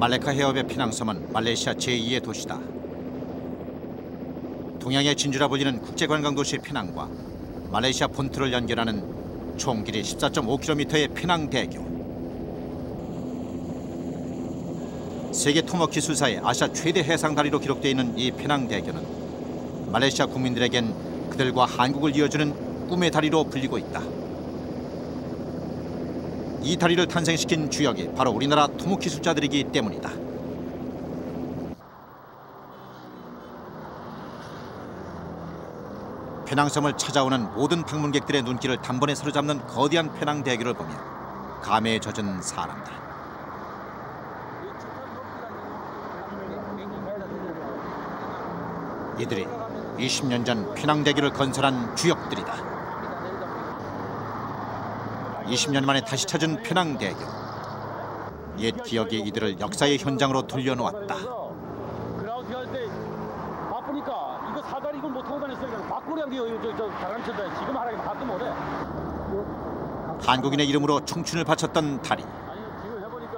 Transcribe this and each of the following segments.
말레카 해협의 피낭섬은 말레이시아 제2의 도시다. 동양의 진주라 불리는 국제관광도시 피낭과 말레이시아 본토를 연결하는 총 길이 14.5km의 피낭대교. 세계 토목 기술사의 아시아 최대 해상 다리로 기록되어 있는 이 피낭대교는 말레이시아 국민들에겐 그들과 한국을 이어주는 꿈의 다리로 불리고 있다. 이 다리를 탄생시킨 주역이 바로 우리나라 토목 기술자들이기 때문이다. 페낭섬을 찾아오는 모든 방문객들의 눈길을 단번에 사로잡는 거대한 페낭대교를 보며 감회에 젖은 사람들. 이들이 20년 전 페낭대교를 건설한 주역들이다. 20년 만에 다시 찾은 페낭대교. 옛 기억이 이들을 역사의 현장으로 돌려놓았다. 그라운드 할 때 바쁘니까 이거 사다리 이걸 못 타고 다녔어요. 바꾸려 저 바람쳤다. 지금 하라니까 가끔 못해. 한국인의 이름으로 청춘을 바쳤던 다리. 아니 지금 해보니까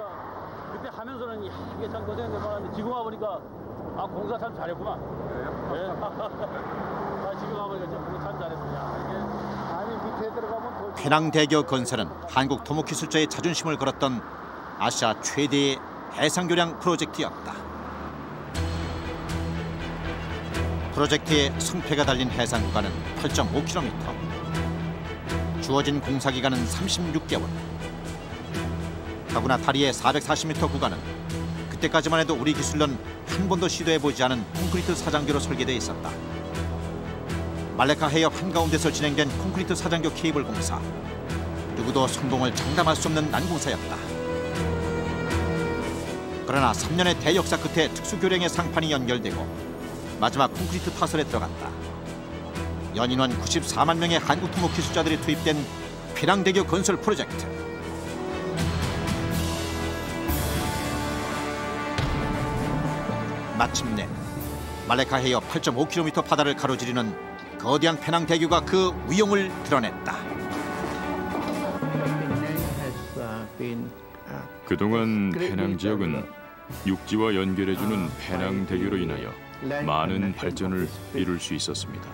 그때 하면서는 이게 참 고생된 거라는데 지금 와보니까 아 공사 참 잘했구만. 그래요? 네. 아 지금 와보니까 공사 참 잘했어. 야 이게 아니 밑에 들어가면 더... 페낭대교 건설은 한국 토목기술자의 자존심을 걸었던 아시아 최대의 해상교량 프로젝트였다. 프로젝트의 성패가 달린 해상 구간은 8.5km. 주어진 공사 기간은 36개월. 더구나 다리의 440m 구간은 그때까지만 해도 우리 기술로는 한 번도 시도해보지 않은 콘크리트 사장교로 설계되어 있었다. 말레카 해협 한가운데서 진행된 콘크리트 사장교 케이블 공사. 누구도 성공을 장담할 수 없는 난공사였다. 그러나 3년의 대역사 끝에 특수교량의 상판이 연결되고 마지막 콘크리트 파설에 들어갔다. 연인원 94만 명의 한국 토목 기술자들이 투입된 페낭대교 건설 프로젝트. 마침내 말레카 해협 8.5km 바다를 가로지르는 거대한 페낭대교가 그 위용을 드러냈다. 그동안 페낭 지역은 육지와 연결해주는 페낭대교로 인하여 많은 발전을 이룰 수 있었습니다.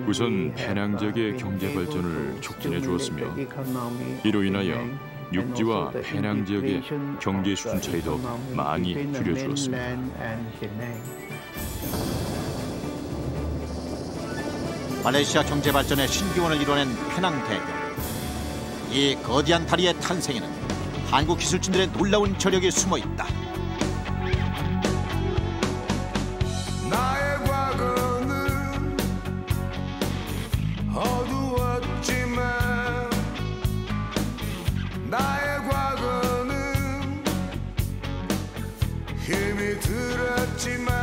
우선 페낭 지역의 경제 발전을 촉진해 주었으며 이로 인하여 육지와 페낭 지역의 경제 수준 차이도 많이 줄여주었습니다. 말레이시아 경제 발전의 신기원을 이뤄낸 페낭대교. 이 거대한 다리의 탄생에는 한국 기술진들의 놀라운 저력이 숨어 있다. 나의 과거는 어두웠지만 나의 과거는 힘이 들었지만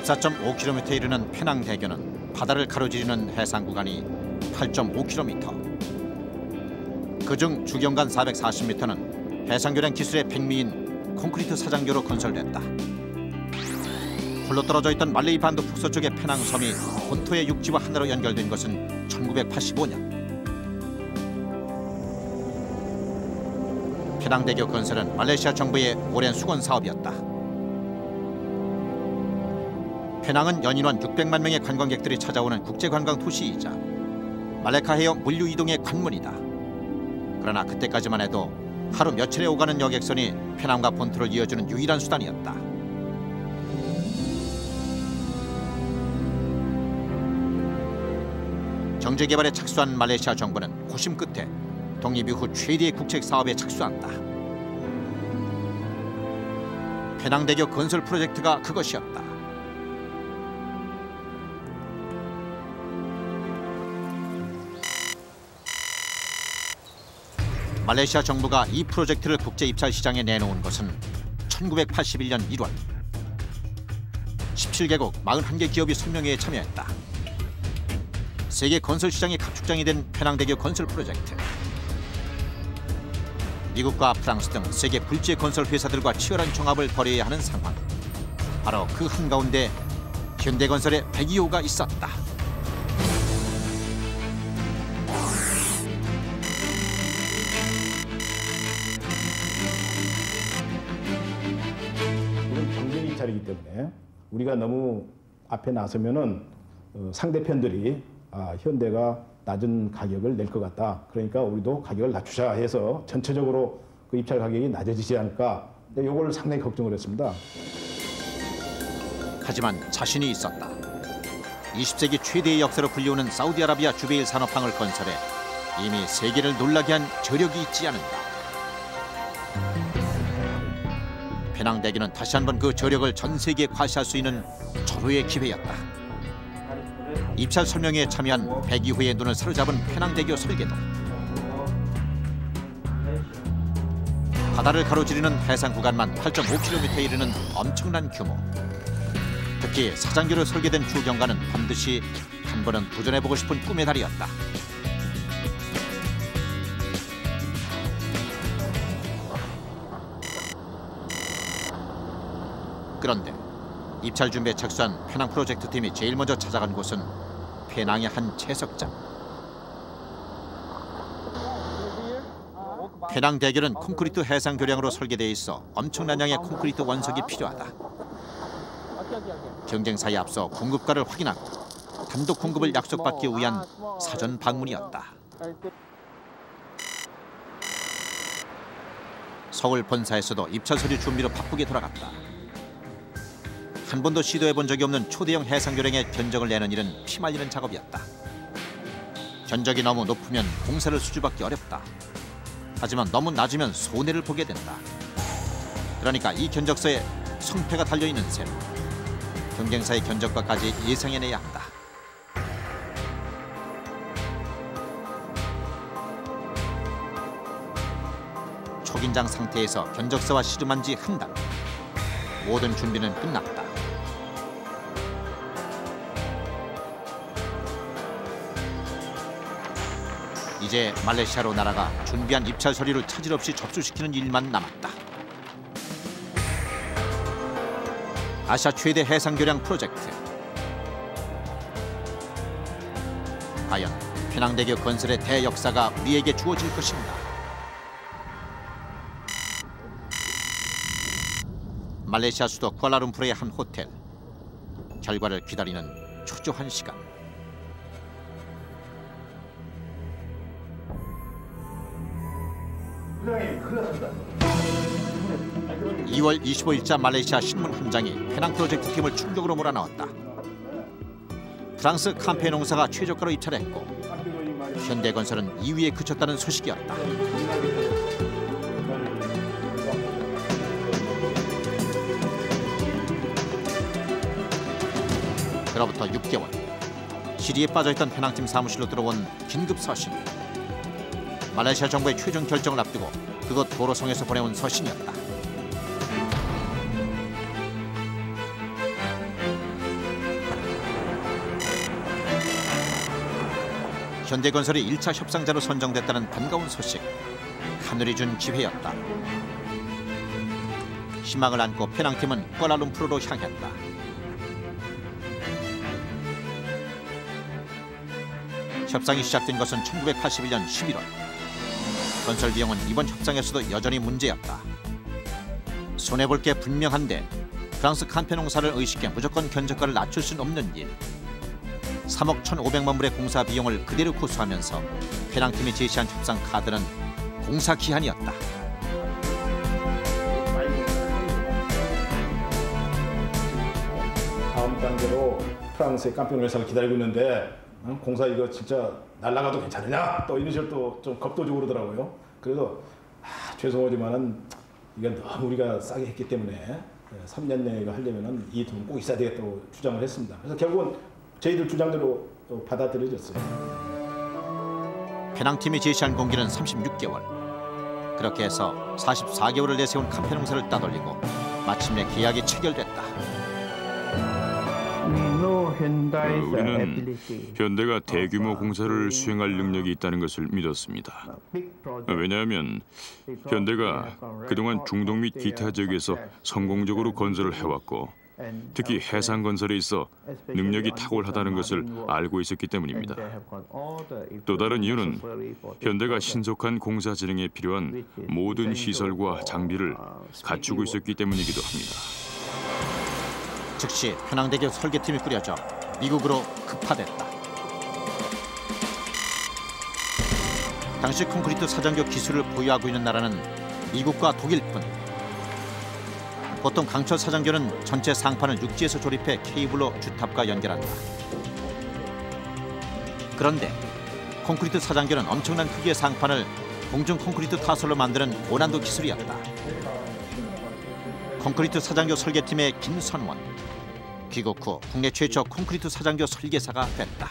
(14.5km에) 이르는 페낭대교는 바다를 가로지르는 해상 구간이 8.5km. 그중 주경간 440m는 해상교량 기술의 백미인 콘크리트 사장교로 건설됐다. 홀로 떨어져 있던 말레이 반도 북서쪽의 페낭섬이 본토의 육지와 하나로 연결된 것은 1985년. 페낭대교 건설은 말레이시아 정부의 오랜 수건 사업이었다. 페낭은 연인원 600만 명의 관광객들이 찾아오는 국제관광 도시이자 말레카 해협 물류 이동의 관문이다. 그러나 그때까지만 해도 하루 며칠에 오가는 여객선이 페낭과 본토를 이어주는 유일한 수단이었다. 경제개발에 착수한 말레이시아 정부는 고심 끝에 독립 이후 최대의 국책 사업에 착수한다. 페낭대교 건설 프로젝트가 그것이었다. 말레이시아 정부가 이 프로젝트를 국제 입찰 시장에 내놓은 것은 1981년 1월. 17개국 41개 기업이 설명회에 참여했다. 세계 건설 시장의 각축장이 된 페낭대교 건설 프로젝트. 미국과 프랑스 등 세계 불지의 건설 회사들과 치열한 종합을 벌여야 하는 상황. 바로 그 한가운데 현대건설의 백이호가 있었다. 이건 경쟁 입찰이기 때문에 우리가 너무 앞에 나서면은 상대편들이 현대가 낮은 가격을 낼 것 같다. 그러니까 우리도 가격을 낮추자 해서 전체적으로 그 입찰 가격이 낮아지지 않을까. 이걸 상당히 걱정을 했습니다. 하지만 자신이 있었다. 20세기 최대의 역사로 불리우는 사우디아라비아 주베일 산업항을 건설해 이미 세계를 놀라게 한 저력이 있지 않은가. 페낭대교는 다시 한번 그 저력을 전 세계에 과시할 수 있는 절호의 기회였다. 입찰 설명회에 참여한 백이호의 눈을 사로잡은 페낭대교 설계도. 바다를 가로지르는 해상 구간만 8.5km에 이르는 엄청난 규모. 특히 사장교로 설계된 주경관은 반드시 한 번은 도전해보고 싶은 꿈의 달이었다. 그런데 입찰 준비에 착수한 페낭 프로젝트 팀이 제일 먼저 찾아간 곳은 페낭의 한 채석장. 페낭 대교는 콘크리트 해상 교량으로 설계되어 있어 엄청난 양의 콘크리트 원석이 필요하다. 경쟁사에 앞서 공급가를 확인하고 단독 공급을 약속받기 위한 사전 방문이었다. 서울 본사에서도 입찰 서류 준비로 바쁘게 돌아갔다. 한 번도 시도해본 적이 없는 초대형 해상 교량의 견적을 내는 일은 피말리는 작업이었다. 견적이 너무 높으면 공사를 수주받기 어렵다. 하지만 너무 낮으면 손해를 보게 된다. 그러니까 이 견적서에 성패가 달려있는 셈. 경쟁사의 견적과까지 예상해내야 한다. 초긴장 상태에서 견적서와 씨름한 지 한 달. 모든 준비는 끝났다. 이제 말레이시아로 날아가 준비한 입찰 서류를 차질 없이 접수시키는 일만 남았다. 아시아 최대 해상 교량 프로젝트. 과연 페낭대교 건설의 대역사가 우리에게 주어질 것인가? 말레이시아 수도 쿠알라룸푸르의 한 호텔. 결과를 기다리는 초조한 시간. 2월 25일자 말레이시아 신문 한 장이 페낭 프로젝트 팀을 충격으로 몰아넣었다. 프랑스 캄페 농사가 최저가로 입찰했고 현대건설은 2위에 그쳤다는 소식이었다. 그로부터 6개월, 시리에 빠져있던 페낭팀 사무실로 들어온 긴급 서신. 말레이시아 정부의 최종 결정을 앞두고 그곳 도로성에서 보내온 서신이었다. 현대건설이 1차 협상자로 선정됐다는 반가운 소식. 하늘이 준 기회였다. 희망을 안고 페낭팀은 쿠알라룸푸르로 향했다. 협상이 시작된 것은 1981년 11월. 건설 비용은 이번 협상에서도 여전히 문제였다. 손해볼 게 분명한데 프랑스 캄페 농사를 의식해 무조건 견적가를 낮출 수는 없는 일. 3억 1,500만 불의 공사 비용을 그대로 고수하면서 페낭팀이 제시한 협상 카드는 공사 기한이었다. 다음 단계로 프랑스의 캄페 농사를 기다리고 있는데 공사 이거 진짜 날라가도 괜찮으냐? 또 이런 식으로 또 좀 겁도주고 그러더라고요. 그래서 죄송하지만은 이건 너무 우리가 싸게 했기 때문에 3년 내에 이거 하려면은 이 돈 꼭 있어야 되겠다고 주장을 했습니다. 그래서 결국은 저희들 주장대로 받아들여졌어요. 배낭팀이 제시한 공기는 36개월. 그렇게 해서 44개월을 내세운 카페 농사를 따돌리고 마침내 계약이 체결됐다. 우리는 현대가 대규모 공사를 수행할 능력이 있다는 것을 믿었습니다. 왜냐하면 현대가 그동안 중동 및 기타 지역에서 성공적으로 건설을 해왔고 특히 해상건설에 있어 능력이 탁월하다는 것을 알고 있었기 때문입니다. 또 다른 이유는 현대가 신속한 공사 진행에 필요한 모든 시설과 장비를 갖추고 있었기 때문이기도 합니다. 즉시 편항대교 설계팀이 꾸려져 미국으로 급파됐다. 당시 콘크리트 사장교 기술을 보유하고 있는 나라는 미국과 독일뿐. 보통 강철 사장교는 전체 상판을 육지에서 조립해 케이블로 주탑과 연결한다. 그런데 콘크리트 사장교는 엄청난 크기의 상판을 공중 콘크리트 타설로 만드는 고난도 기술이었다. 콘크리트 사장교 설계팀의 김선원. 귀국 후 국내 최초 콘크리트 사장교 설계사가 됐다.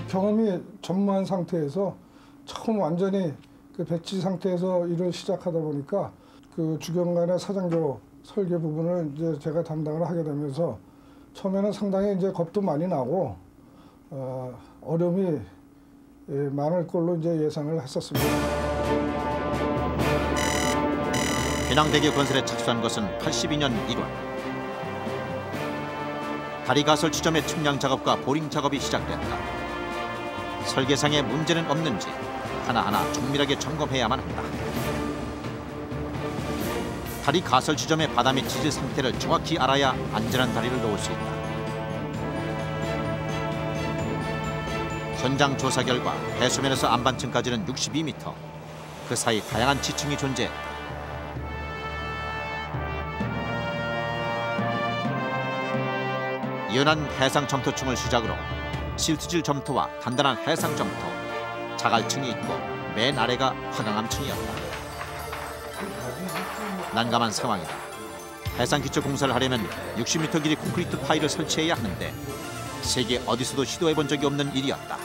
경험이 전무한 상태에서 처음 완전히 그 배치 상태에서 일을 시작하다 보니까 그 주경간의 사장교 설계 부분을 이제 제가 담당을 하게 되면서 처음에는 상당히 이제 겁도 많이 나고 어려움이 많을 걸로 이제 예상을 했었습니다. 배낭대교 건설에 착수한 것은 82년 1월. 다리 가설 지점의 측량 작업과 보링 작업이 시작됐다. 설계상에 문제는 없는지 하나하나 정밀하게 점검해야만 한다. 다리 가설 지점의 바다 및 지질 상태를 정확히 알아야 안전한 다리를 놓을 수 있다. 현장 조사 결과 해수면에서 안반층까지는 62m. 그 사이 다양한 지층이 존재했다. 연한 해상 점토층을 시작으로 실트질 점토와 단단한 해상 점토, 자갈층이 있고 맨 아래가 화강암층이었다. 난감한 상황이다. 해상 기초 공사를 하려면 60m 길이 콘크리트 파일을 설치해야 하는데 세계 어디서도 시도해본 적이 없는 일이었다.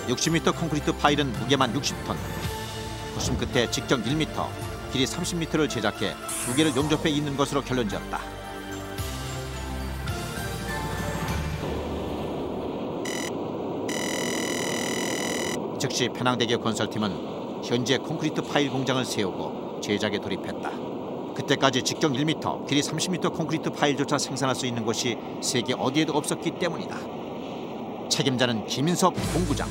60m 콘크리트 파일은 무게만 60톤. 구심 끝에 직경 1m, 길이 30m를 제작해 두 개를 용접해 있는 것으로 결론지었다. 즉시 편항대교 건설팀은 현재 콘크리트 파일 공장을 세우고 제작에 돌입했다. 그때까지 직경 1m, 길이 30m 콘크리트 파일조차 생산할 수 있는 곳이 세계 어디에도 없었기 때문이다. 책임자는 김인섭 본부장.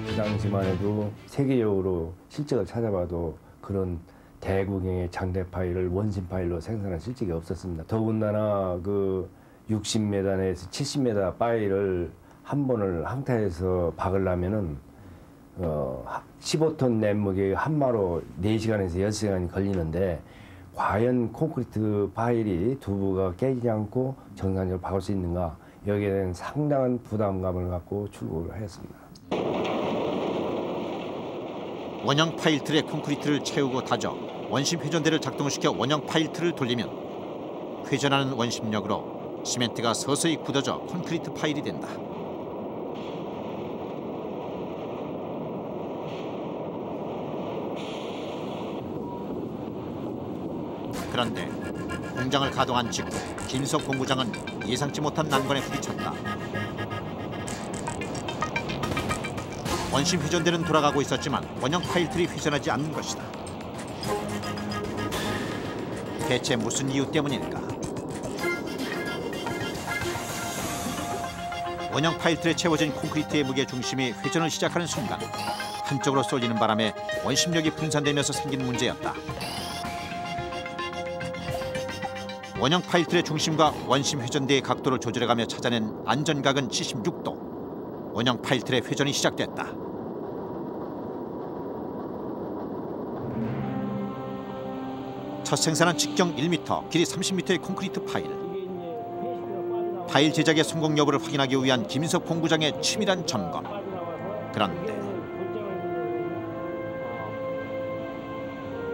그 당시만 해도 세계적으로 실적을 찾아봐도 그런 대구경의 장대 파일을 원심 파일로 생산한 실적이 없었습니다. 더군다나 그 60m 내에서 70m 파일을 한 번을 항타에서 박으려면은 15톤 낸무게 한 마로 4시간에서 6시간이 걸리는데 과연 콘크리트 파일이 두부가 깨지지 않고 정상적으로 박을 수 있는가, 여기에 대한 상당한 부담감을 갖고 출고를 하였습니다. 원형 파일 틀에 콘크리트를 채우고 다져 원심 회전대를 작동시켜 원형 파일 틀을 돌리면 회전하는 원심력으로 시멘트가 서서히 굳어져 콘크리트 파일이 된다. 그런데 공장을 가동한 직후 김석 본부장은 예상치 못한 난관에 부딪혔다. 원심 회전대는 돌아가고 있었지만 원형 파일 틀이 회전하지 않는 것이다. 대체 무슨 이유 때문일까? 원형 파일 틀에 채워진 콘크리트의 무게 중심이 회전을 시작하는 순간 한쪽으로 쏠리는 바람에 원심력이 분산되면서 생긴 문제였다. 원형 파일 틀의 중심과 원심 회전대의 각도를 조절해가며 찾아낸 안전각은 76도. 원형 파일 틀의 회전이 시작됐다. 첫 생산한 직경 1m, 길이 30m의 콘크리트 파일. 파일 제작의 성공 여부를 확인하기 위한 김인석 본부장의 치밀한 점검. 그런데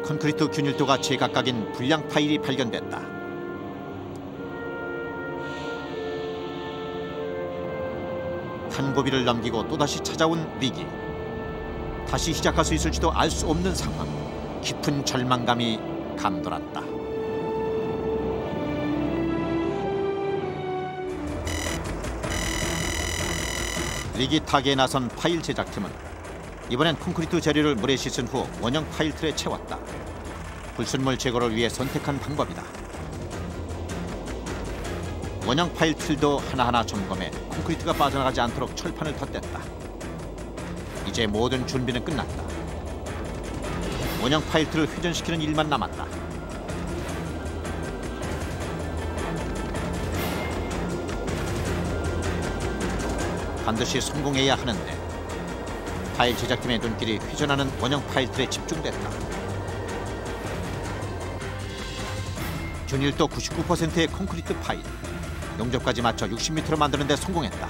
콘크리트 균일도가 제각각인 불량 파일이 발견됐다. 한 고비를 넘기고 또다시 찾아온 위기. 다시 시작할 수 있을지도 알 수 없는 상황. 깊은 절망감이 감돌았다. 위기 타기에 나선 파일 제작팀은 이번엔 콘크리트 재료를 물에 씻은 후 원형 파일 틀에 채웠다. 불순물 제거를 위해 선택한 방법이다. 원형 파일 틀도 하나하나 점검해 콘크리트가 빠져나가지 않도록 철판을 덧댔다. 이제 모든 준비는 끝났다. 원형 파일 틀을 회전시키는 일만 남았다. 반드시 성공해야 하는데 파일 제작팀의 눈길이 회전하는 원형 파일 틀에 집중됐다. 균일도 99%의 콘크리트 파일. 용접까지 맞춰 60m로 만드는 데 성공했다.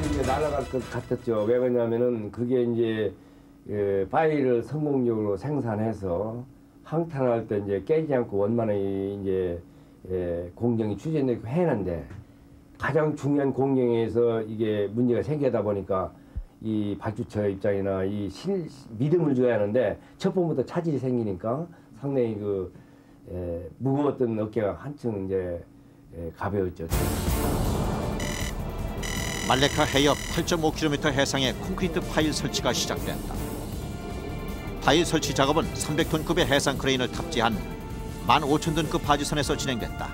이게 날아갈 것 같았죠. 왜 그러냐면은 그게 이제 파일을 성공적으로 생산해서 항탄할 때 이제 깨지 않고 원만히 이제 공정이 추진되고 해는데 가장 중요한 공정에서 이게 문제가 생기다 보니까 이 발주처 입장이나 이 믿음을 줘야 하는데 첫 번부터 차질이 생기니까 상당히 무거웠던 어깨가 한층 이제 가벼웠죠. 말레카 해협 8.5km 해상에 콘크리트 파일 설치가 시작된다. 파일 설치 작업은 300톤급의 해상 크레인을 탑재한 15,000톤급 바지선에서 진행됐다.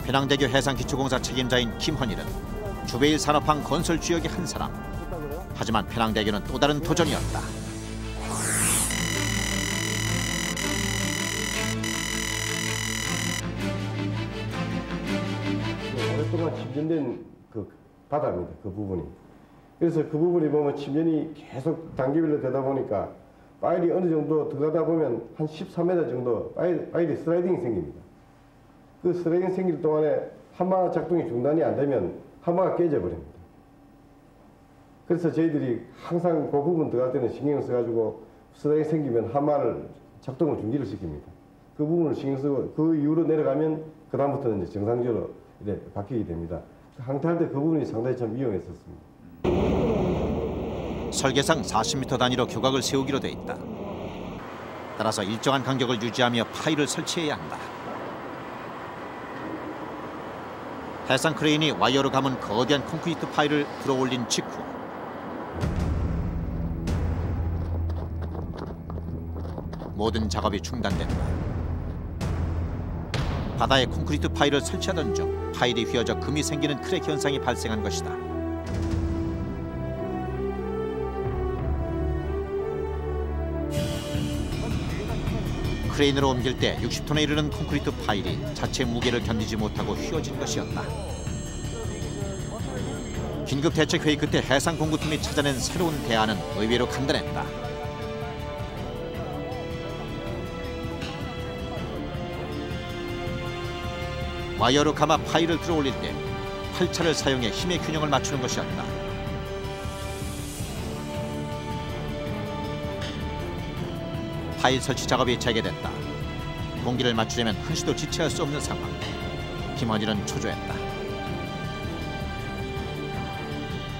배낭대교 해상기초공사 책임자인 김헌일은 주베일 산업항 건설 주역의 한 사람. 하지만 배낭대교는 또 다른 도전이었다. 오랫동안 침전된 그 바다입니다. 그 부분이. 그래서 그 부분이 보면 침전이 계속 단계별로 되다 보니까 파일이 어느 정도 들어가다 보면 한 13m 정도 파일이 슬라이딩이 생깁니다. 그 슬라이딩 생길 동안에 하마 작동이 중단이 안 되면 하마가 깨져버립니다. 그래서 저희들이 항상 그 부분 들어갈 때는 신경을 써가지고 슬라이딩 생기면 하마를 작동을 중지를 시킵니다. 그 부분을 신경 쓰고 그 이후로 내려가면 그 다음부터는 이제 정상적으로 이렇게 바뀌게 됩니다. 항탄할 때 그 부분이 상당히 참 위험했었습니다. 설계상 40m 단위로 교각을 세우기로 돼 있다. 따라서 일정한 간격을 유지하며 파일을 설치해야 한다. 해상 크레인이 와이어로 감은 거대한 콘크리트 파일을 들어올린 직후 모든 작업이 중단된다. 바다에 콘크리트 파일을 설치하던 중 파일이 휘어져 금이 생기는 크랙 현상이 발생한 것이다. 크레인으로 옮길 때 60톤에 이르는 콘크리트 파일이 자체 무게를 견디지 못하고 휘어진 것이었다. 긴급 대책 회의 끝에 해상공구팀이 찾아낸 새로운 대안은 의외로 간단했다. 와이어로 감아 파일을 들어올릴 때 팔차를 사용해 힘의 균형을 맞추는 것이었다. 파일 설치 작업이 재개됐다. 공기를 맞추려면 한시도 지체할 수 없는 상황. 김헌일은 초조했다.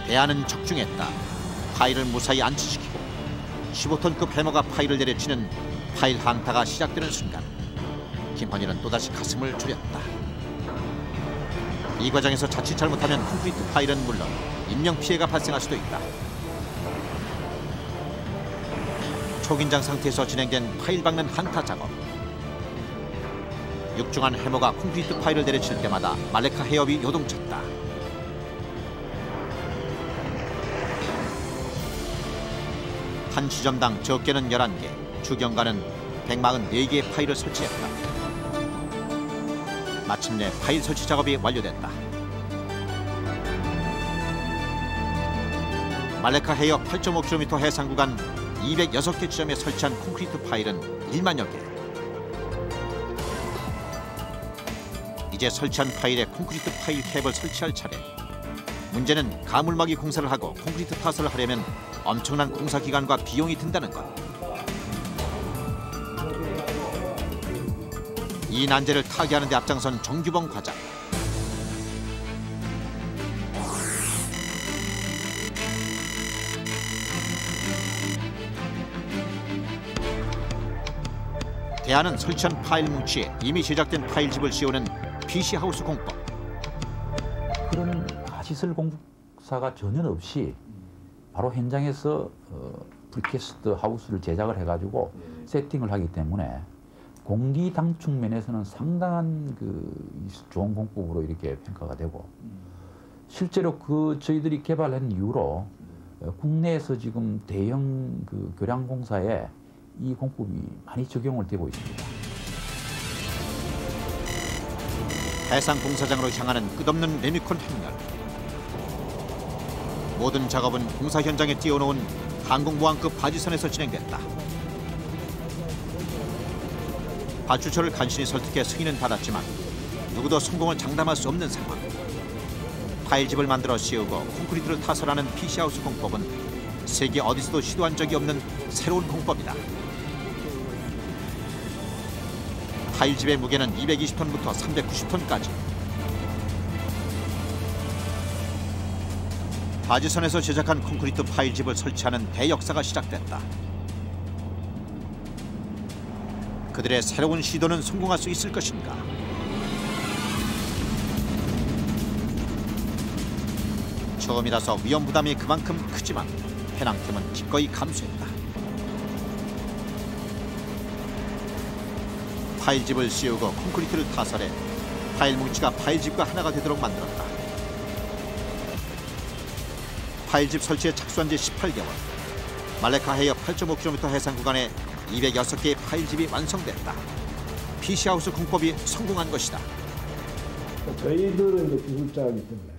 대안은 적중했다. 파일을 무사히 안치시키고 15톤급 해머가 파일을 내려치는 파일 항타가 시작되는 순간 김헌일은 또다시 가슴을 졸였다. 이 과정에서 자칫 잘못하면 콘크리트 파일은 물론 인명피해가 발생할 수도 있다. 초긴장 상태에서 진행된 파일 박는 항타 작업. 육중한 해머가 콘크리트 파일을 내려칠 때마다 말레카 해협이 요동쳤다. 한 지점당 적게는 11개, 주경가는 144개의 파일을 설치했다. 마침내 파일 설치 작업이 완료됐다. 말레카 해협 8.5km 해상 구간 206개 지점에 설치한 콘크리트 파일은 1만여 개. 이제 설치한 파일에 콘크리트 파일 캡을 설치할 차례. 문제는 가물막이 공사를 하고 콘크리트 타설을 하려면 엄청난 공사 기간과 비용이 든다는 것. 이 난제를 타개하는 데 앞장선 정규봉 과장. 대안은 설치한 파일 뭉치에 이미 제작된 파일집을 씌우는 PC하우스 공법. 그런 가시설 공사가 전혀 없이 바로 현장에서 프리캐스트 하우스를 제작을 해가지고 세팅을 하기 때문에 공기 당축 면에서는 상당한 좋은 공법으로 이렇게 평가가 되고, 실제로 저희들이 개발한 이후로 국내에서 지금 대형 교량 공사에 이 공법이 많이 적용을 되고 있습니다. 해상 공사장으로 향하는 끝없는 레미콘 행렬. 모든 작업은 공사 현장에 띄워놓은 항공모함급 바지선에서 진행됐다. 발주처를 간신히 설득해 승인은 받았지만 누구도 성공을 장담할 수 없는 상황. 파일집을 만들어 씌우고 콘크리트를 타설하는 PC하우스 공법은 세계 어디서도 시도한 적이 없는 새로운 공법이다. 파일집의 무게는 220톤부터 390톤까지. 바지선에서 제작한 콘크리트 파일집을 설치하는 대역사가 시작됐다. 그들의 새로운 시도는 성공할 수 있을 것인가? 처음이라서 위험 부담이 그만큼 크지만 해낭팀은 기꺼이 감수했다. 파일집을 씌우고 콘크리트를 타설해 파일 뭉치가 파일집과 하나가 되도록 만들었다. 파일집 설치에 착수한 지 18개월. 말레카 해협 8.5km 해상 구간에 206개의 파일집이 완성됐다. PC하우스 공법이 성공한 것이다. 저희들은 이제 기술자이기 때문에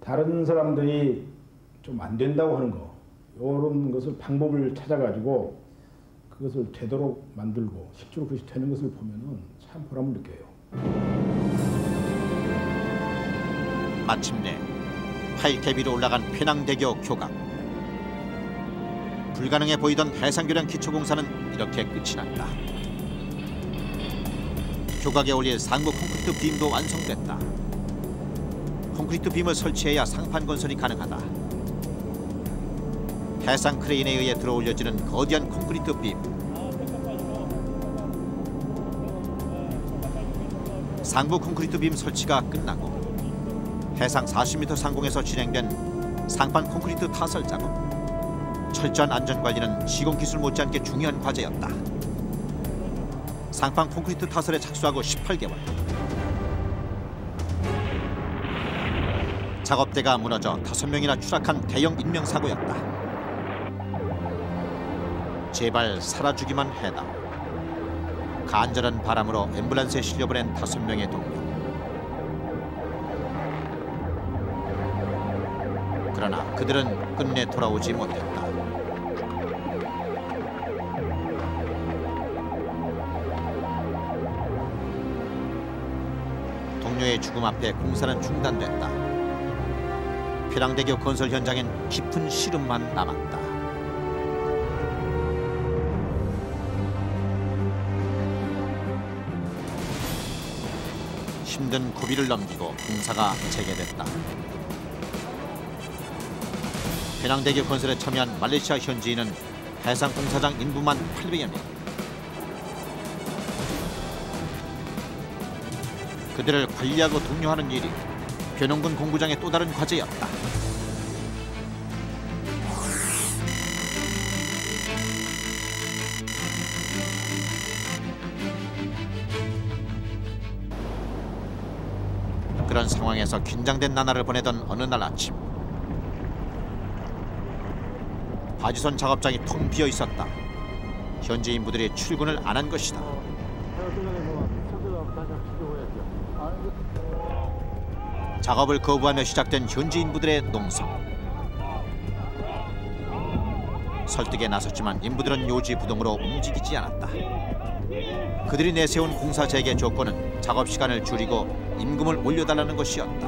다른 사람들이 좀 안 된다고 하는 거, 이런 것을 방법을 찾아가지고 그것을 되도록 만들고 실제로 그것이 되는 것을 보면은 참 보람을 느껴요. 마침내 파일캡 위로 올라간 페낭대교 교각. 불가능해 보이던 해상교량 기초공사는 이렇게 끝이 났다. 교각에 올릴 상부 콘크리트 빔도 완성됐다. 콘크리트 빔을 설치해야 상판 건설이 가능하다. 해상 크레인에 의해 들어올려지는 거대한 콘크리트 빔. 상부 콘크리트 빔 설치가 끝나고 해상 40m 상공에서 진행된 상판 콘크리트 타설 작업. 철저한 안전관리는 시공기술 못지않게 중요한 과제였다. 상판 콘크리트 타설에 착수하고 18개월. 작업대가 무너져 5명이나 추락한 대형 인명사고였다. 제발 살아주기만 해다. 간절한 바람으로 앰뷸런스에 실려보낸 5명의 동료. 그러나 그들은 끝내 돌아오지 못했다. 동료의 죽음 앞에 공사는 중단됐다. 페낭대교 건설 현장엔 깊은 시름만 남았다. 힘든 고비를 넘기고 공사가 재개됐다. 페낭대교 건설에 참여한 말레이시아 현지인은 해상공사장 인부만 800여 명. 그들을 관리하고 독려하는 일이 변홍군 공구장의 또 다른 과제였다. 그런 상황에서 긴장된 나날을 보내던 어느 날 아침, 바지선 작업장이 텅 비어 있었다. 현지 인부들이 출근을 안 한 것이다. 작업을 거부하며 시작된 현지 인부들의 농성. 설득에 나섰지만 인부들은 요지부동으로 움직이지 않았다. 그들이 내세운 공사 재개 조건은 작업 시간을 줄이고 임금을 올려달라는 것이었다.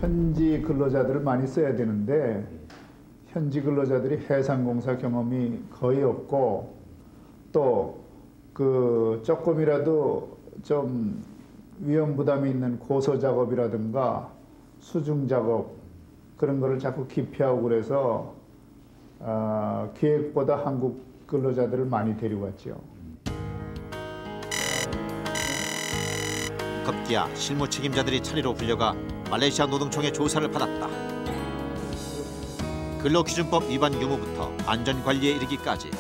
현지 근로자들을 많이 써야 되는데 현지 근로자들이 해상공사 경험이 거의 없고 또 조금이라도 좀 위험 부담이 있는 고소 작업이라든가 수중 작업 그런 거를 자꾸 기피하고 그래서 기획보다 한국 근로자들을 많이 데려왔죠. 급기야 실무 책임자들이 차례로 불려가 말레이시아 노동청의 조사를 받았다. 근로기준법 위반 유무부터 안전관리에 이르기까지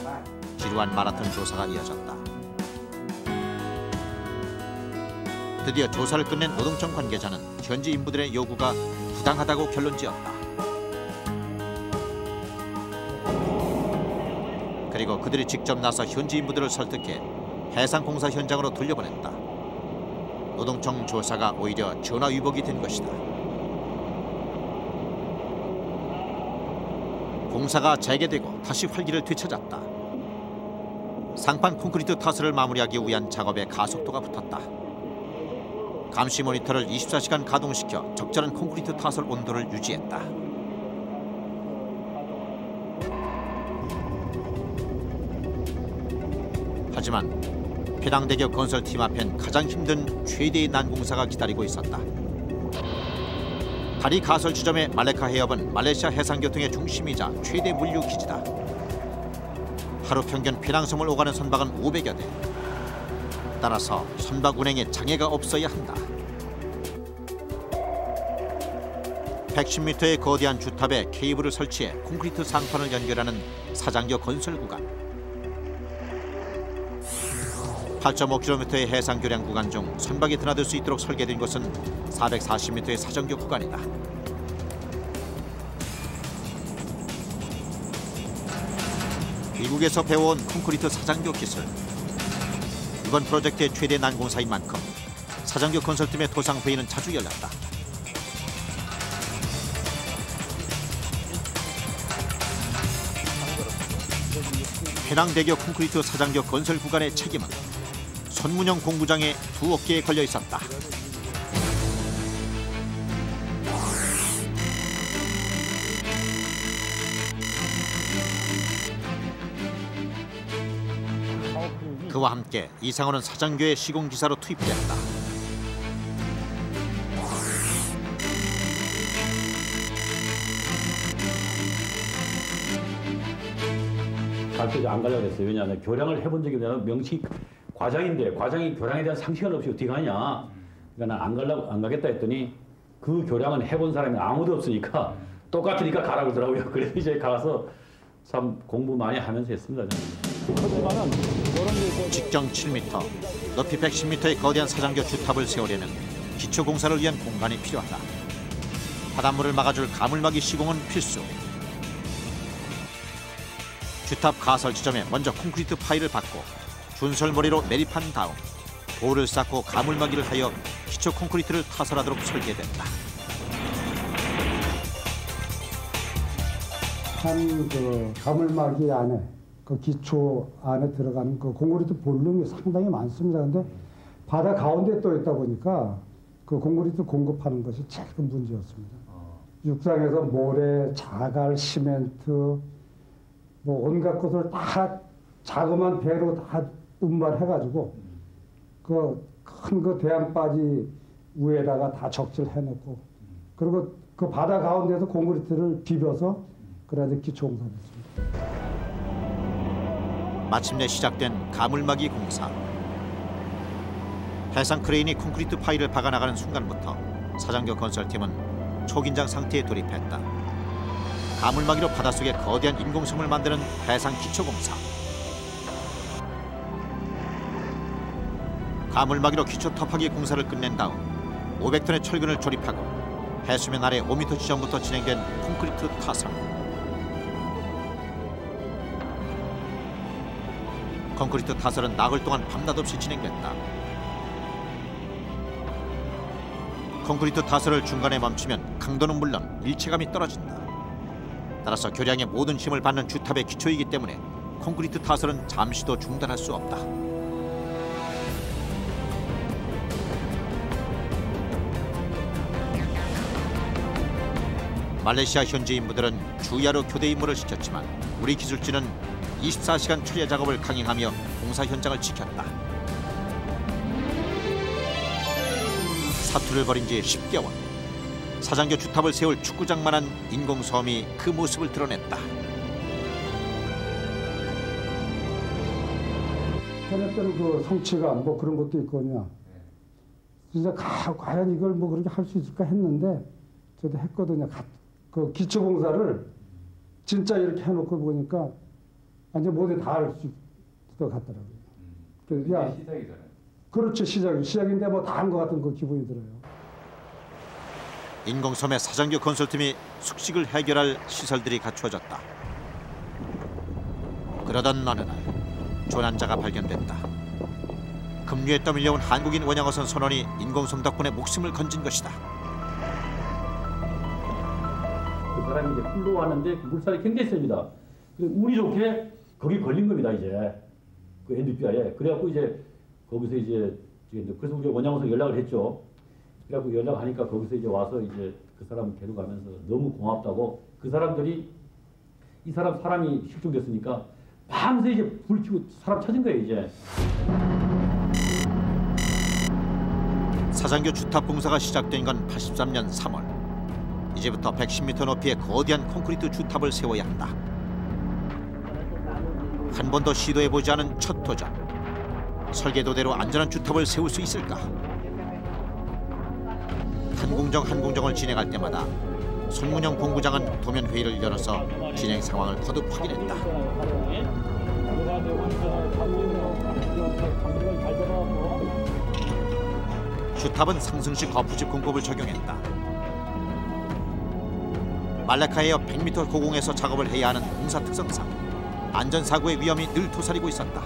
지루한 마라톤 조사가 이어졌다. 드디어 조사를 끝낸 노동청 관계자는 현지 인부들의 요구가 부당하다고 결론지었다. 그리고 그들이 직접 나서 현지 인부들을 설득해 해상공사 현장으로 돌려보냈다. 노동청 조사가 오히려 전화위복이 된 것이다. 공사가 재개되고 다시 활기를 되찾았다. 상판 콘크리트 타설을 마무리하기 위한 작업에 가속도가 붙었다. 감시 모니터를 24시간 가동시켜 적절한 콘크리트 타설 온도를 유지했다. 하지만 페낭대교 건설팀 앞엔 가장 힘든 최대의 난공사가 기다리고 있었다. 다리 가설 지점의 말레카 해협은 말레이시아 해상교통의 중심이자 최대 물류 기지다. 하루 평균 페낭섬을 오가는 선박은 500여 대. 따라서 선박 운행에 장애가 없어야 한다. 110m의 거대한 주탑에 케이블을 설치해 콘크리트 상판을 연결하는 사장교 건설 구간. 8.5km의 해상 교량 구간 중 선박이 드나들 수 있도록 설계된 곳은 440m의 사정교 구간이다. 미국에서 배워온 콘크리트 사장교 기술. 이번 프로젝트의 최대 난공사인 만큼 사장교 건설팀의 토상 회의는 자주 열렸다. 페낭대교 콘크리트 사장교 건설 구간의 책임은 손문영 공구장의 두 어깨에 걸려 있었다. 그와 함께 이상호는 사장교의 시공기사로 투입됐다. 갈때 안 가려고 했어요. 왜냐하면 교량을 해본 적이 없냐. 명칭 과장인데 과장이 교량에 대한 상식을 없이 어떻게 가냐. 그러니까 난 안 가겠다 했더니 그 교량은 해본 사람이 아무도 없으니까 똑같으니까 가라고 그러더라고요. 그래서 이제 가서 참 공부 많이 하면서 했습니다. 직정 7m, 높이 110m의 거대한 사장교 주탑을 세우려면 기초공사를 위한 공간이 필요하다. 바닷물을 막아줄 가물막이 시공은 필수. 주탑 가설 지점에 먼저 콘크리트 파일을 받고 준설머리로 매립한 다음 돌을 쌓고 가물막이를 하여 기초 콘크리트를 타설하도록 설계됐다. 한 가물막이 안에 그 기초 안에 들어가는 그 콘크리트 볼륨이 상당히 많습니다. 근데 바다 가운데 떠 있다 보니까 그 콘크리트 공급하는 것이 제일 큰 문제였습니다. 육상에서 모래, 자갈, 시멘트 뭐 온갖 것을 다 자그마한 배로 다 운반해가지고 그 큰 그 대양바지 위에다가 다 적질해놓고 그리고 그 바다 가운데서 콘크리트를 비벼서 그래야지 기초공사를 했습니다. 마침내 시작된 가물막이 공사. 해상 크레인이 콘크리트 파일을 박아나가는 순간부터 사장교 건설팀은 초긴장 상태에 돌입했다. 가물막이로 바닷속에 거대한 인공섬을 만드는 해상 기초공사. 가물막이로 기초 터파기 공사를 끝낸 다음 500톤의 철근을 조립하고 해수면 아래 5m 지점부터 진행된 콘크리트 타설. 콘크리트 타설은 나흘 동안 밤낮 없이 진행됐다. 콘크리트 타설을 중간에 멈추면 강도는 물론 일체감이 떨어진다. 따라서 교량의 모든 힘을 받는 주탑의 기초이기 때문에 콘크리트 타설은 잠시도 중단할 수 없다. 말레이시아 현지 인부들은 주야로 교대 임무를 시켰지만 우리 기술진은 24시간 철야 작업을 강행하며 공사 현장을 지켰다. 사투를 벌인 지 10개월. 사장교 주탑을 세울 축구장만한 인공섬이 그 모습을 드러냈다. 해냈던 그 성취가 뭐 그런 것도 있거든요. 진짜 과연 이걸 뭐 그렇게 할 수 있을까 했는데 저도 했거든요. 그 기초공사를 진짜 이렇게 해놓고 보니까 완전 뭐든 다 할 수 있을 것 같더라고요. 그래서 야, 시작이잖아요. 그렇죠, 시작인데 뭐 다 한 것 같은 그 기분이 들어요. 인공섬의 사장교 건설팀이 숙식을 해결할 시설들이 갖추어졌다. 그러던 어느 날 조난자가 발견됐다. 급류에 떠밀려온 한국인 원양어선 선원이 인공섬 덕분에 목숨을 건진 것이다. 그 사람이 이제 흘러왔는데 물살이 굉장히 셉니다. 운이 좋게 거기 걸린 겁니다. 이제 그 엔드피아에. 그래갖고 이제 거기서 이제 그래서 우리 원양어선 연락을 했죠. 그래갖고 연락하니까 거기서 이제 와서 이제 그 사람 데려가면서 너무 고맙다고 그 사람들이 이 사람이 실종됐으니까 밤새 이제 불 켜고 사람 찾은 거예요 이제. 사장교 주탑 공사가 시작된 건 83년 3월. 이제부터 110m 높이의 거대한 콘크리트 주탑을 세워야 한다. 한 번도 시도해보지 않은 첫 도전. 설계도대로 안전한 주탑을 세울 수 있을까? 한 공정을 진행할 때마다 손문영 본부장은 도면 회의를 열어서 진행 상황을 거듭 확인했다. 주탑은 상승식 거푸집 공법을 적용했다. 말레카 해협 100m 고공에서 작업을 해야 하는 공사 특성상 안전사고의 위험이 늘 도사리고 있었다.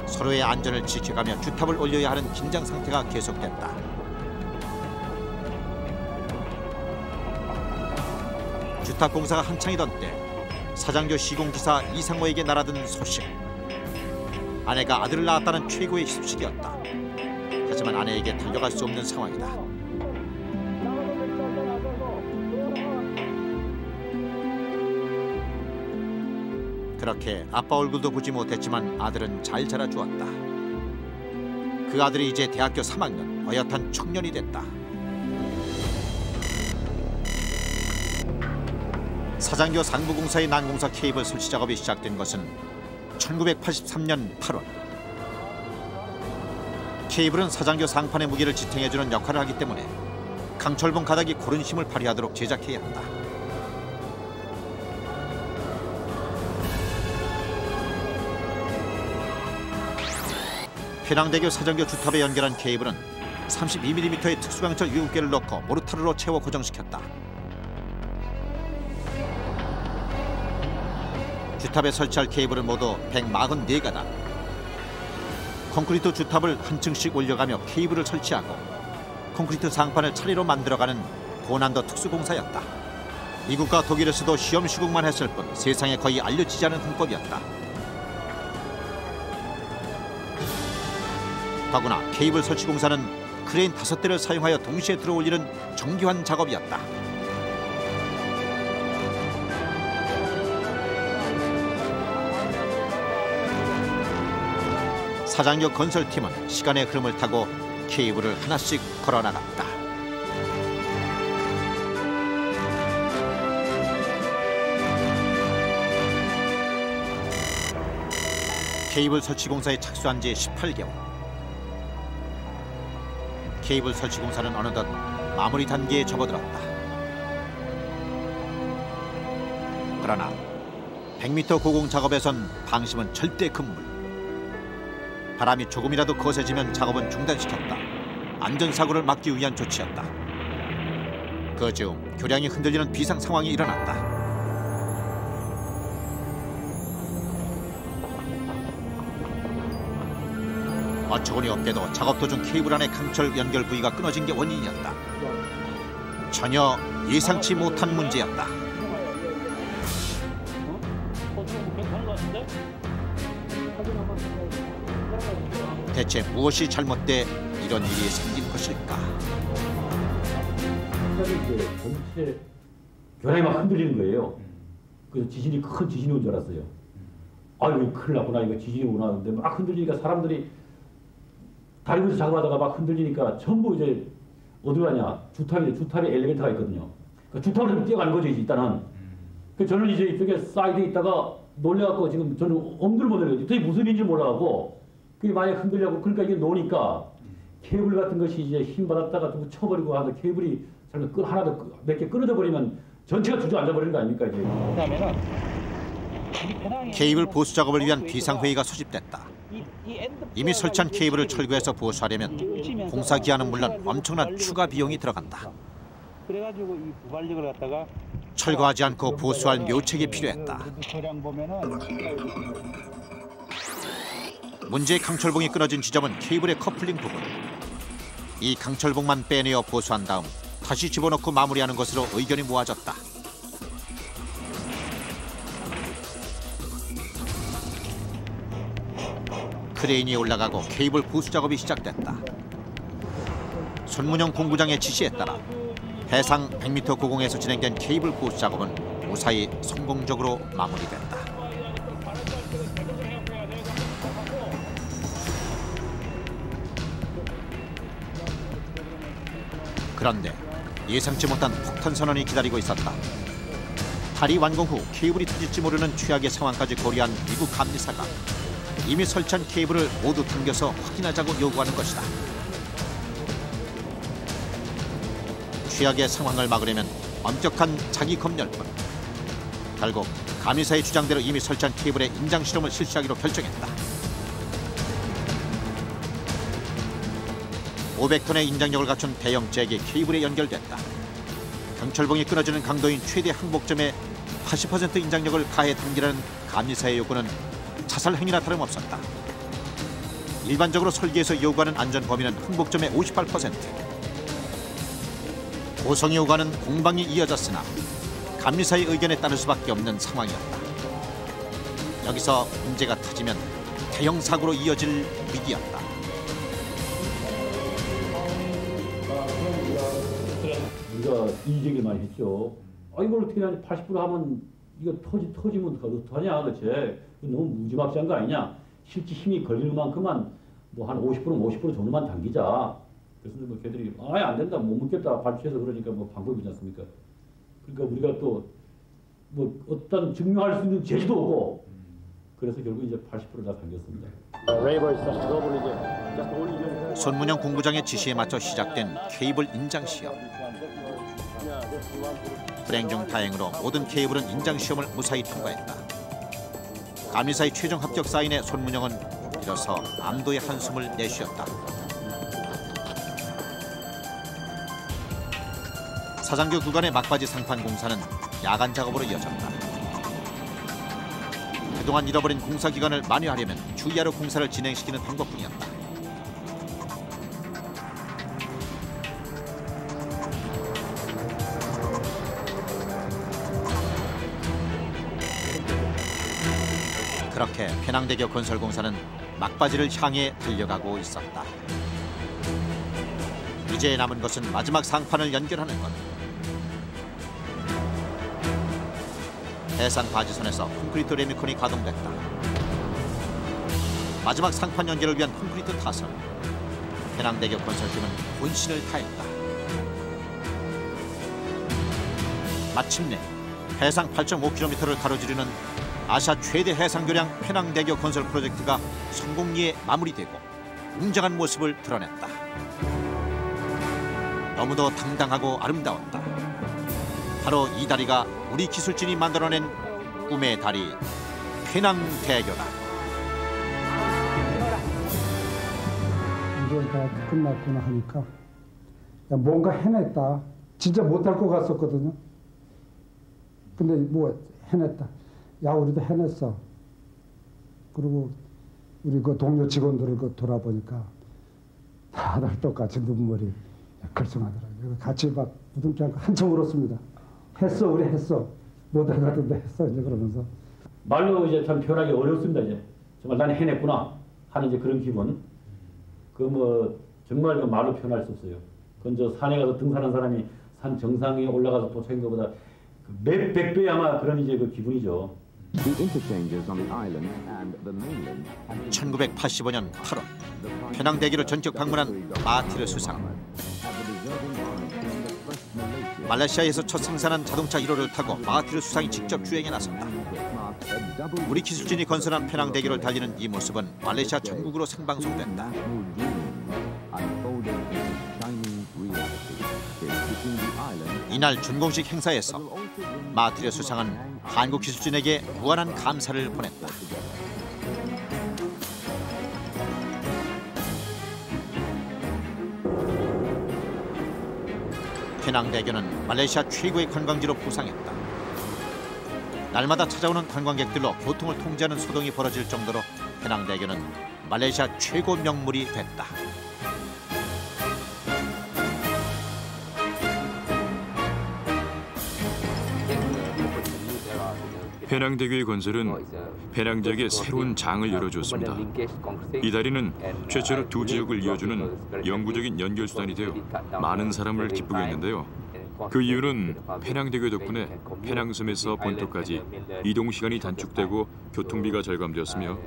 서로의 안전을 지켜가며 주탑을 올려야 하는 긴장 상태가 계속됐다. 주탑 공사가 한창이던 때 사장교 시공기사 이상호에게 날아든 소식. 아내가 아들을 낳았다는 최고의 희소식이었다. 하지만 아내에게 달려갈 수 없는 상황이다. 그렇게 아빠 얼굴도 보지 못했지만 아들은 잘 자라주었다. 그 아들이 이제 대학교 3학년 어엿한 청년이 됐다. 사장교 상부공사의 난공사 케이블 설치 작업이 시작된 것은 1983년 8월. 케이블은 사장교 상판의 무게를 지탱해주는 역할을 하기 때문에 강철봉 가닥이 고른 힘을 발휘하도록 제작해야 한다. 페낭대교 사장교 주탑에 연결한 케이블은 32mm의 특수강철 7개를 넣고 모르타르로 채워 고정시켰다. 주탑에 설치할 케이블은 모두 144가닥. 콘크리트 주탑을 한 층씩 올려가며 케이블을 설치하고 콘크리트 상판을 차례로 만들어가는 고난도 특수공사였다. 미국과 독일에서도 시험 시국만 했을 뿐 세상에 거의 알려지지 않은 공법이었다. 더구나 케이블 설치 공사는 크레인 5대를 사용하여 동시에 들어올리는 정교한 작업이었다. 사장교 건설팀은 시간의 흐름을 타고 케이블을 하나씩 걸어나갔다. 케이블 설치 공사에 착수한 지 18개월. 케이블 설치 공사는 어느덧 마무리 단계에 접어들었다. 그러나 100m 고공 작업에선 방심은 절대 금물. 바람이 조금이라도 거세지면 작업은 중단시켰다. 안전사고를 막기 위한 조치였다. 그 즈음 교량이 흔들리는 비상 상황이 일어났다. 어처구니 없게도 작업 도중 케이블 안의 강철 연결 부위가 끊어진 게 원인이었다. 전혀 예상치 못한 문제였다. 대체 무엇이 잘못돼 이런 일이 생긴 것일까? 전체 교량이 막 흔들리는 거예요. 그래서 지진이 큰 지진이 온 줄 알았어요. 아유 큰일 났구나 이거 지진이 오나 근데 막 흔들리니까 사람들이 다리 위에서 작업하다가 막 흔들리니까 전부 이제 어디로 가냐 주탑에 엘리베이터가 있거든요. 그러니까 주탑으로 뛰어가는 거죠 일단은. 그 저는 이제 이쪽에 사이드에 있다가 놀래갖고 지금 저는 엄두를 못 내려요. 도대체 무슨 일인지 몰라갖고 그게 많이 흔들려고 그러니까 이게 노니까 케이블 같은 것이 이제 힘 받았다가 좀 쳐버리고 하다 케이블이 하나 더 몇 개 끊어져 버리면 전체가 주저앉아 버리는 거 아닙니까 이제. 케이블 보수 작업을 위한 비상회의가 소집됐다. 이미 설치한 케이블을 철거해서 보수하려면 공사 기한은 물론 엄청난 추가 비용이 들어간다. 그래가지고 이 부발력을 갖다가 철거하지 않고 보수할 묘책이 필요했다. 문제의 강철봉이 끊어진 지점은 케이블의 커플링 부분. 이 강철봉만 빼내어 보수한 다음 다시 집어넣고 마무리하는 것으로 의견이 모아졌다. 크레인이 올라가고 케이블 보수 작업이 시작됐다. 손문영 공구장의 지시에 따라 해상 100m 고공에서 진행된 케이블 보수 작업은 무사히 성공적으로 마무리됐다. 그런데 예상치 못한 폭탄 선언이 기다리고 있었다. 다리 완공 후 케이블이 터질지 모르는 최악의 상황까지 고려한 미국 감리사가 이미 설치한 케이블을 모두 당겨서 확인하자고 요구하는 것이다. 최악의 상황을 막으려면 엄격한 자기 검열뿐. 결국 감리사의 주장대로 이미 설치한 케이블의 인장 실험을 실시하기로 결정했다. 500톤의 인장력을 갖춘 대형 잭이 케이블에 연결됐다. 강철봉이 끊어지는 강도인 최대 항복점에 80% 인장력을 가해 당기라는 감리사의 요구는 자살 행위나 다름없었다. 일반적으로 설계에서 요구하는 안전 범위는 항복점의 58%. 고성이 오가는 공방이 이어졌으나 감리사의 의견에 따를 수밖에 없는 상황이었다. 여기서 문제가 터지면 대형 사고로 이어질 위기였다. 우리가 이의제기를 많이 했죠. 이걸 어떻게 하냐 80% 하면 이거 터지면 어떡하냐 그치? 너무 무지막지한 거 아니냐? 실제 힘이 걸리는 만큼만 뭐 한 50%는 50% 정도만 당기자. 그래서 뭐 걔들이 아예 안 된다 못 묻겠다 발표해서 그러니까 뭐 방법이지 않습니까? 그러니까 우리가 또 뭐 어떤 증명할 수 있는 제지도 오고 그래서 결국 이제 80% 다 당겼습니다. 손문영 공구장의 지시에 맞춰 시작된 케이블 인장 시험. 불행 중 다행으로 모든 케이블은 인장 시험을 무사히 통과했다. 감리사의 최종 합격 사인에 손문영은 비로소 안도의 한숨을 내쉬었다. 사장교 구간의 막바지 상판 공사는 야간 작업으로 이어졌다. 그동안 잃어버린 공사 기간을 만회하려면 주야로 공사를 진행시키는 방법뿐이었다. 그렇게 penang대교 건설공사는 막바지를 향해 달려가고 있었다. 이제 남은 것은 마지막 상판을 연결하는 것. 해상 바지선에서 콘크리트 레미콘이 가동됐다. 마지막 상판 연결을 위한 콘크리트 타설. penang대교 건설팀은 혼신을 다했다. 마침내 해상 8.5km를 가로지르는 아시아 최대 해상교량 penang대교 건설 프로젝트가 성공리에 마무리되고 웅장한 모습을 드러냈다. 너무도 당당하고 아름다웠다. 바로 이 다리가 우리 기술진이 만들어낸 꿈의 다리 penang대교다. 이제 다 끝났구나 하니까 야, 뭔가 해냈다. 진짜 못할 것 같았거든요. 근데 뭐 해냈다. 야 우리도 해냈어. 그리고 우리 그 동료 직원들을 그 돌아보니까 다들 똑같이 눈물이 글썽하더라고요. 같이 막 부둥켜 안고 한참 울었습니다. 했어, 우리 했어. 못할 것 같은데 했어, 이제 그러면서. 말로 이제 참 표현하기 어렵습니다. 이제 정말 나는 해냈구나 하는 이제 그런 기분. 그 뭐 정말 그 말로 표현할 수 없어요. 그건 저 산에 가서 등산한 사람이 산 정상에 올라가서 도착한 것보다 몇백 배 아마 그런 이제 그 기분이죠. 1985년 8월 페낭대교를 전격 방문한 마하티르 수상. 말레이시아에서 첫 생산한 자동차 1호를 타고 마하티르 수상이 직접 주행에 나섰다. 우리 기술진이 건설한 페낭대교를 달리는 이 모습은 말레이시아 전국으로 생방송된다. 이날 준공식 행사에서 마하티르 수상은 한국 기술진에게 무한한 감사를 보냈다. 페낭대교는 말레이시아 최고의 관광지로 부상했다. 날마다 찾아오는 관광객들로 교통을 통제하는 소동이 벌어질 정도로 페낭대교는 말레이시아 최고 명물이 됐다. 페낭대교의 건설은 페낭 지역에 새로운 장을 열어주었습니다. 이 다리는 최초로 두 지역을 이어주는 영구적인 연결수단이 되어 많은 사람을 기쁘게 했는데요. 그 이유는 페낭대교 덕분에 페낭섬에서 본토까지 이동시간이 단축되고 교통비가 절감되었으며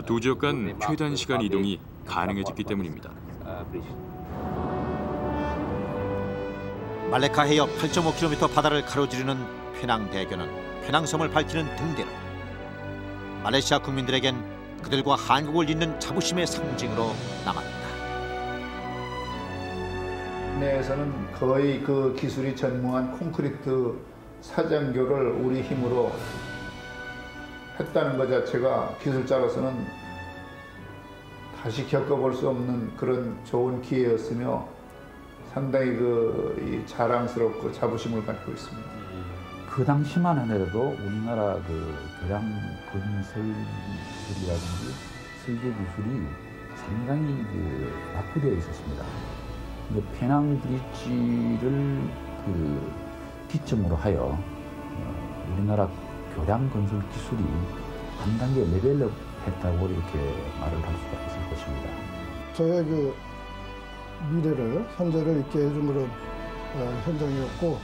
두 지역 간 최단 시간 이동이 가능해졌기 때문입니다. 말레카 해협 8.5km 바다를 가로지르는 페낭대교는 페낭섬을 밝히는 등대로 말레이시아 국민들에겐 그들과 한국을 잇는 자부심의 상징으로 남았다. 내에서는 거의 그 기술이 전무한 콘크리트 사장교를 우리 힘으로 했다는 것 자체가 기술자로서는 다시 겪어볼 수 없는 그런 좋은 기회였으며 상당히 이 자랑스럽고 자부심을 갖고 있습니다. 그 당시만 하더라도 우리나라 그 교량 건설 기술이라든지 설계 기술이 상당히 낙후되어 있었습니다. 페낭 브릿지를 기점으로 하여 우리나라 교량 건설 기술이 한 단계 레벨업 했다고 이렇게 말을 할 수가 있을 것입니다. 저의 미래를, 현재를 있게 해준 그런 현장이었고,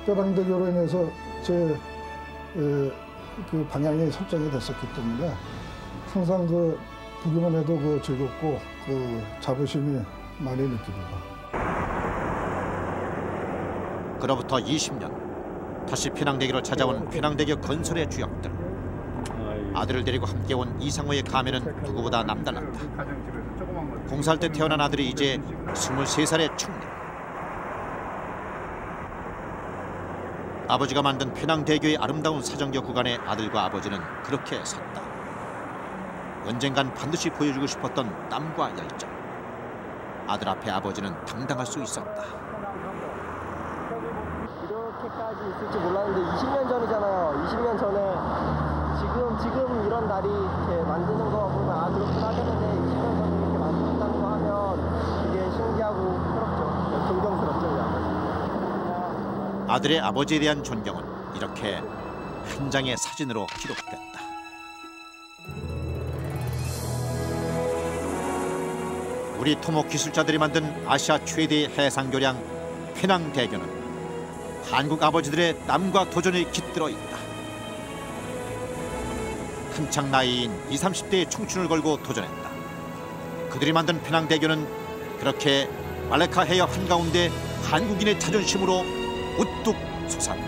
페낭대교로 인해서 제 방향이 설정이 됐었기 때문에 항상 보기만 해도 즐겁고 자부심이 많이 느낍니다. 그로부터 20년 다시 페낭대교를 찾아온 페낭대교 건설의 주역들. 아들을 데리고 함께 온 이상호의 감회는 누구보다 남달랐다. 공사할 때 태어난 아들이 이제 23살의 청년. 아버지가 만든 페낭대교의 아름다운 사정교 구간에 아들과 아버지는 그렇게 섰다. 언젠간 반드시 보여주고 싶었던 땀과 열정. 아들 앞에 아버지는 당당할 수 있었다. 이렇게까지 있을지 몰랐는데 20년 전이잖아요. 20년 전에 지금 이런 날이 이렇게 만드는 거 보면 그렇구나 하겠는데 20년 전에 이렇게 만든다는 거 하면 되게 신기하고 부럽죠. 존경스럽죠. 아들의 아버지에 대한 존경은 이렇게 한 장의 사진으로 기록됐다. 우리 토목 기술자들이 만든 아시아 최대의 해상교량 페낭대교는 한국 아버지들의 땀과 도전이 깃들어 있다. 한창 나이인 20, 30대의 청춘을 걸고 도전했다. 그들이 만든 페낭대교는 그렇게 말레카 해협 한가운데 한국인의 자존심으로 우뚝 솟았다.